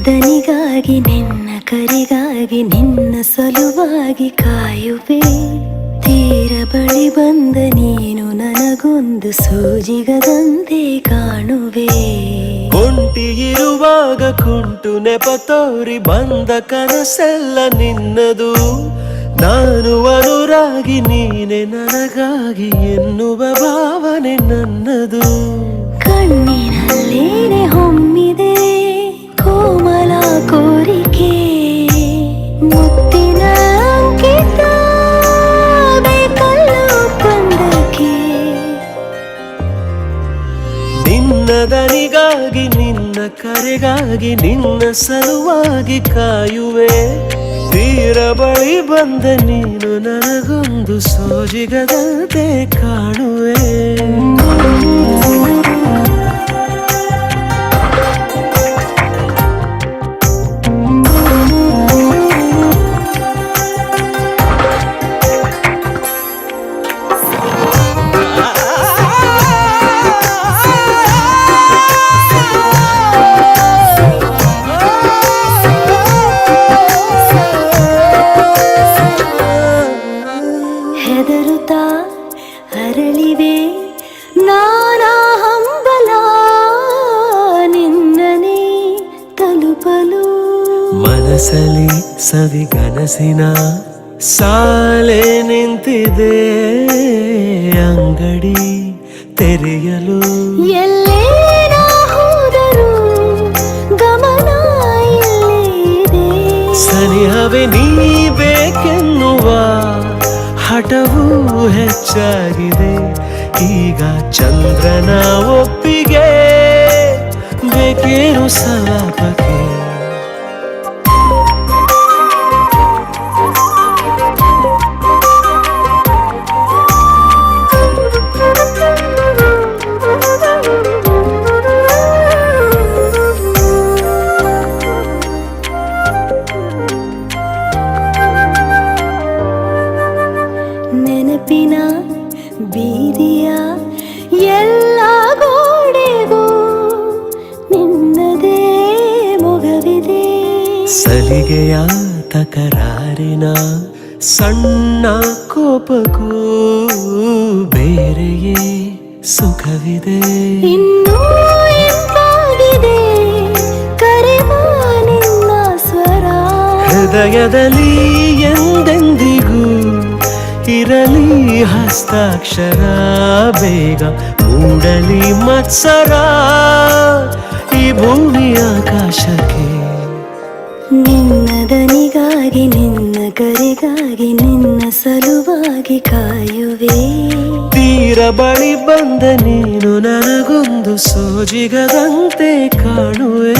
ದನಿಗಾಗಿ ನಿನ್ನ ಕರೆಗಾಗಿ ನಿನ್ನ ಸಲುವಾಗಿ ಕಾಯುವೆ. ತೀರ ಬಳಿ ಬಂದ ನೀನು ನನಗೊಂದು ಸೂಜಿಗದಂತೆ ಕಾಣುವೆ. ಒಂಟಿ ಇರುವಾಗ ಕುಂಟು ನೆಪ ತೋರಿ ಬಂದ ಕನಸೆಲ್ಲ ನಿನ್ನದು. ನಾನು ಅನುರಾಗಿ ನೀನೆ ನನಗಾಗಿ ಎನ್ನುವ ಭಾವನೆ ನನ್ನದು. ಕಣ್ಣಿನಲ್ಲೇನೆ ಹೊಮ್ಮಿದೆ ಕೋಮಲ ಕೋರಿಕೆ, ಮುತ್ತಿನ ಅಂಕಿತ ಬೇಕಲ್ಲ ಒಪ್ಪಂದಕ್ಕೆ. ನಿನ್ನ ದನಿಗಾಗಿ ನಿನ್ನ ಕರೆಗಾಗಿ ನಿನ್ನ ಸಲುವಾಗಿ ಕಾಯುವೆ. ತೀರ ಬಳಿ ಬಂದ ನೀನು ನನಗೊಂದು ಸೋಜಿಗದಂತೆ ಕಾಣುವೆ. ಹೆದರುತ್ತಾ ಅರಳಿವೆ ನಾನಾ ಹಂಬಲ ನಿನ್ನನೇ ತಲುಪಲು. ಮನಸಲಿ ಸವಿಗನಸಿನ ಸಾಲೆ ನಿಂತಿದೆ ಅಂಗಡಿ ತೆರೆಯಲು. ಎಲ್ಲೇ ನಾ ಹೋದರೂ ಗಮನ ಇಲ್ಲೇ ಇದೆ. ಸನಿಹವೇ ನೀ ಬೇಕೆನ್ನುವ ಹಠವೂ ಹೆಚ್ಚಾಗಿದೆ. ಈಗ ಚಂದ್ರನ ಒಪ್ಪಿಗೆ ಬೇಕೇನು ಸಲಾಪಕ್ಕೆ. ನೆನಪಿನ ಬೀದಿಯ ಎಲ್ಲ ಗೋಡೆಗೂ ನಿನ್ನದೇ ಮೊಗವಿದೆ. ಸಲಿಗೆಯ ತಕರಾರಿನ ಸಣ್ಣ ಕೋಪಕ್ಕೂ ಬೇರೆಯೇ ಸುಖವಿದೆ. ಇನ್ನೂ ಎಂತಾಗಿದೆ ಕರೆವ ನಿನ್ನ ಸ್ವರ. ಹೃದಯದಲ್ಲಿ ಎಂದೆಂದಿಗೂ ಇರಲಿ ಹಸ್ತಾಕ್ಷರ. ಬೇಗ ಮೂಡಲಿ ಮತ್ಸರ ಈ ಭೂಮಿ ಆಕಾಶಕ್ಕೆ. ನಿನ್ನ ದನಿಗಾಗಿ ನಿನ್ನ ಕರೆಗಾಗಿ ನಿನ್ನ ಸಲುವಾಗಿ ಕಾಯುವೆ. ತೀರ ಬಳಿ ಬಂದ ನೀನು ನನಗೊಂದು ಸೋಜಿಗದಂತೆ ಕಾಣುವೆ.